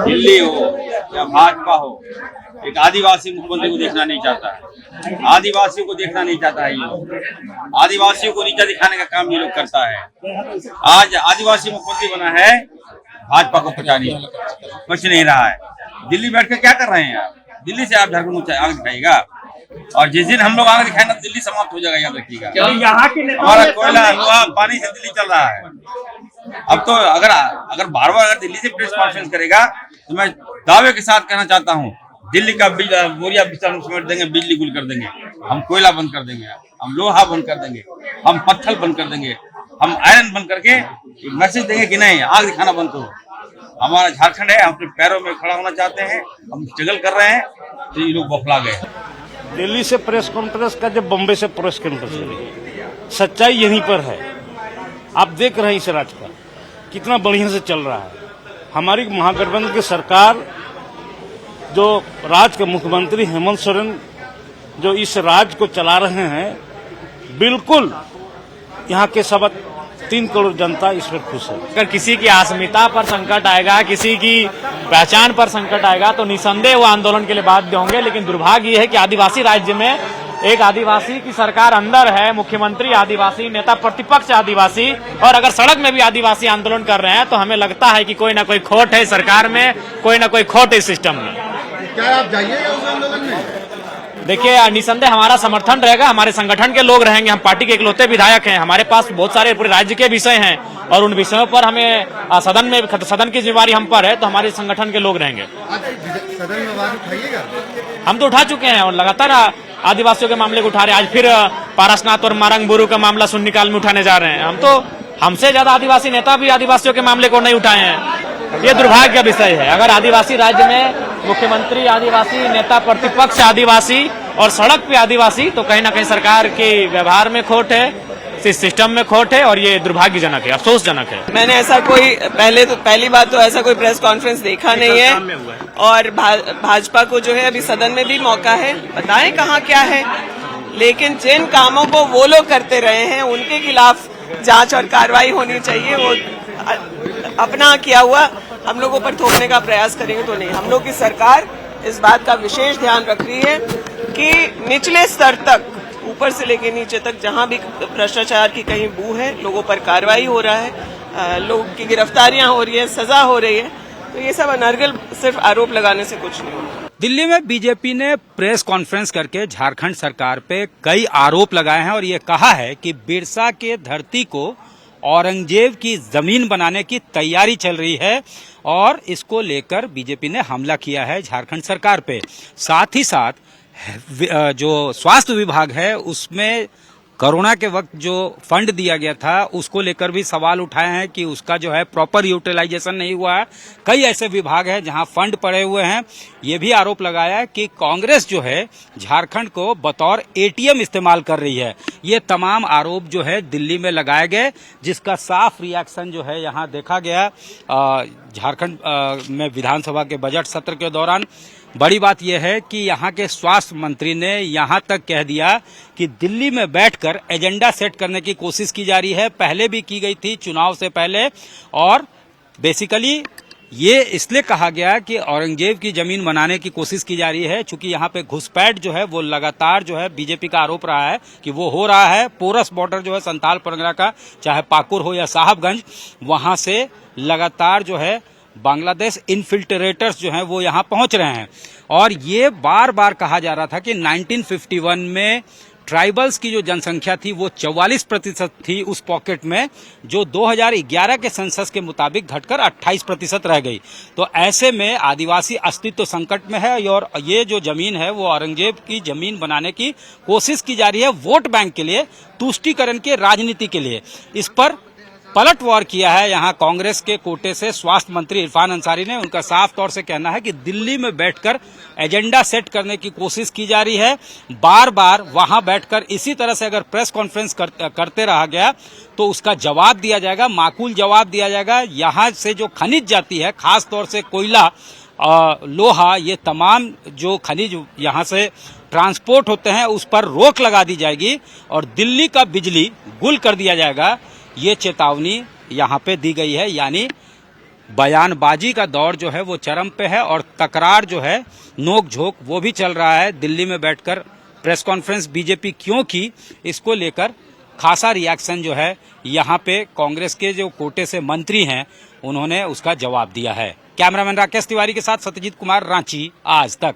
दिल्ली हो या भाजपा हो, एक आदिवासी मुख्यमंत्री को देखना नहीं चाहता है। आदिवासियों को देखना नहीं चाहता है ये लोग। आदिवासियों को नीचा दिखाने का काम ये लोग करता है। आज आदिवासी मुख्यमंत्री बना है, भाजपा को बच नहीं रहा है। दिल्ली बैठ कर क्या कर रहे हैं आप? दिल्ली से आप झारखंड आगे दिखाएगा, और जिस दिन हम लोग आगे दिखाएंगे दिल्ली समाप्त हो जाएगा, याद रखिएगा। यहाँ के हमारा कोयला लोहा पानी से दिल्ली चल रहा है। अब तो अगर बार बार अगर दिल्ली से प्रेस कॉन्फ्रेंस करेगा तो मैं दावे के साथ कहना चाहता हूँ, दिल्ली का बोरिया बिस्तर समेट देंगे, बिजली गुल कर देंगे, हम कोयला बंद कर देंगे, हम लोहा बंद कर देंगे, हम पत्थर बंद कर देंगे, हम आयरन बंद करके मैसेज देंगे कि नहीं, आग दिखाना बंद करो। हमारा झारखंड है, हम अपने पैरों में खड़ा होना चाहते हैं, हम स्ट्रगल कर रहे हैं, तो ये लोग बौखला गए। दिल्ली से प्रेस कॉन्फ्रेंस का, जब बम्बई से प्रेस कॉन्फ्रेंस करी, सच्चाई यहीं पर है। आप देख रहे हैं इस राज्य का कितना बढ़िया से चल रहा है। हमारी महागठबंधन की सरकार, जो राज्य के मुख्यमंत्री हेमंत सोरेन जो इस राज्य को चला रहे हैं, बिल्कुल यहाँ के 3 करोड़ जनता इस पर खुश है। अगर किसी की अस्मिता पर संकट आएगा, किसी की पहचान पर संकट आएगा तो निसंदेह वो आंदोलन के लिए बाध्य होंगे। लेकिन दुर्भाग्य ये है कि आदिवासी राज्य में एक आदिवासी की सरकार अंदर है, मुख्यमंत्री आदिवासी, नेता प्रतिपक्ष आदिवासी, और अगर सड़क में भी आदिवासी आंदोलन कर रहे हैं तो हमें लगता है कि कोई ना कोई खोट है सरकार में, कोई ना कोई खोट है सिस्टम में। क्या आप जाइएगा उस आंदोलन में? देखिए, निसंदेह हमारा समर्थन रहेगा, हमारे संगठन के लोग रहेंगे, हम पार्टी के इकलौते विधायक हैं, हमारे पास बहुत सारे पूरे राज्य के विषय हैं और उन विषयों पर हमें सदन की जिम्मेवारी हम पर है, तो हमारे संगठन के लोग रहेंगे। आज सदन में आवाज उठाइएगा? हम तो उठा चुके हैं और लगातार आदिवासियों के मामले को उठा रहे हैं। आज फिर पारसनाथ और मारंग बुरु का मामला शून्यकाल में उठाने जा रहे हैं। हम तो, हमसे ज्यादा आदिवासी नेता भी आदिवासियों के मामले को नहीं उठाए हैं। ये दुर्भाग्य का विषय है। अगर आदिवासी राज्य में मुख्यमंत्री आदिवासी, नेता प्रतिपक्ष आदिवासी और सड़क पे आदिवासी, तो कहीं ना कहीं सरकार के व्यवहार में खोट है, सिस्टम में खोट है, और ये दुर्भाग्यजनक है, अफसोसजनक है। मैंने ऐसा कोई पहली बात तो ऐसा कोई प्रेस कॉन्फ्रेंस देखा नहीं है, और भाजपा को जो है अभी सदन में भी मौका है, बताएं कहाँ क्या है। लेकिन जिन कामों को वो लोग करते रहे हैं उनके खिलाफ जांच और कार्रवाई होनी चाहिए। वो अपना किया हुआ हम लोगों पर थोपने का प्रयास करेंगे तो नहीं। हम लोग की सरकार इस बात का विशेष ध्यान रख रही है कि निचले स्तर तक, ऊपर से लेकर नीचे तक, जहां भी भ्रष्टाचार की कहीं बू है, लोगों पर कार्रवाई हो रहा है, लोगों की गिरफ्तारियां हो रही है, सजा हो रही है। तो ये सब अनर्गल सिर्फ आरोप लगाने से कुछ नहीं होगा। दिल्ली में बीजेपी ने प्रेस कॉन्फ्रेंस करके झारखंड सरकार पे कई आरोप लगाए हैं और ये कहा है कि बिरसा के धरती को औरंगजेब की जमीन बनाने की तैयारी चल रही है, और इसको लेकर बीजेपी ने हमला किया है झारखंड सरकार पे। साथ ही साथ जो स्वास्थ्य विभाग है उसमें कोरोना के वक्त जो फंड दिया गया था उसको लेकर भी सवाल उठाए हैं कि उसका जो है प्रॉपर यूटिलाइजेशन नहीं हुआ है। कई ऐसे विभाग हैं जहां फंड पड़े हुए हैं। ये भी आरोप लगाया है कि कांग्रेस जो है झारखंड को बतौर एटीएम इस्तेमाल कर रही है। ये तमाम आरोप जो है दिल्ली में लगाए गए, जिसका साफ रिएक्शन जो है यहाँ देखा गया झारखंड में विधानसभा के बजट सत्र के दौरान। बड़ी बात यह है कि यहाँ के स्वास्थ्य मंत्री ने यहाँ तक कह दिया कि दिल्ली में बैठकर एजेंडा सेट करने की कोशिश की जा रही है, पहले भी की गई थी चुनाव से पहले। और बेसिकली ये इसलिए कहा गया कि औरंगजेब की जमीन बनाने की कोशिश की जा रही है, चूंकि यहाँ पे घुसपैठ जो है वो लगातार जो है बीजेपी का आरोप रहा है कि वो हो रहा है। पोरस बॉर्डर जो है संथाल परगना का, चाहे पाकुर हो या साहबगंज, वहां से लगातार जो है बांग्लादेश इन्फिल्ट्रेटर्स जो हैं वो यहाँ पहुंच रहे हैं। और ये बार बार कहा जा रहा था कि 1951 में ट्राइबल्स की जो जनसंख्या थी वो 44% थी उस पॉकेट में, जो 2011 के सेंसस के मुताबिक घटकर 28% रह गई। तो ऐसे में आदिवासी अस्तित्व संकट में है, और ये जो जमीन है वो औरंगजेब की जमीन बनाने की कोशिश की जा रही है वोट बैंक के लिए, तुष्टीकरण के राजनीति के लिए। इस पर पलटवार किया है यहाँ कांग्रेस के कोटे से स्वास्थ्य मंत्री इरफान अंसारी ने। उनका साफ तौर से कहना है कि दिल्ली में बैठकर एजेंडा सेट करने की कोशिश की जा रही है। बार बार वहां बैठकर इसी तरह से अगर प्रेस कॉन्फ्रेंस करते रहा गया तो उसका जवाब दिया जाएगा, माकूल जवाब दिया जाएगा। यहाँ से जो खनिज जाती है, खास तौर से कोयला, लोहा, ये तमाम जो खनिज यहाँ से ट्रांसपोर्ट होते हैं उस पर रोक लगा दी जाएगी और दिल्ली का बिजली गुल कर दिया जाएगा। ये चेतावनी यहाँ पे दी गई है। यानी बयानबाजी का दौर जो है वो चरम पे है और तकरार जो है, नोक झोंक वो भी चल रहा है। दिल्ली में बैठकर प्रेस कॉन्फ्रेंस बीजेपी क्यों की, इसको लेकर खासा रिएक्शन जो है यहाँ पे कांग्रेस के जो कोटे से मंत्री हैं उन्होंने उसका जवाब दिया है। कैमरामैन राकेश तिवारी के साथ सत्यजीत कुमार, रांची, आज तक।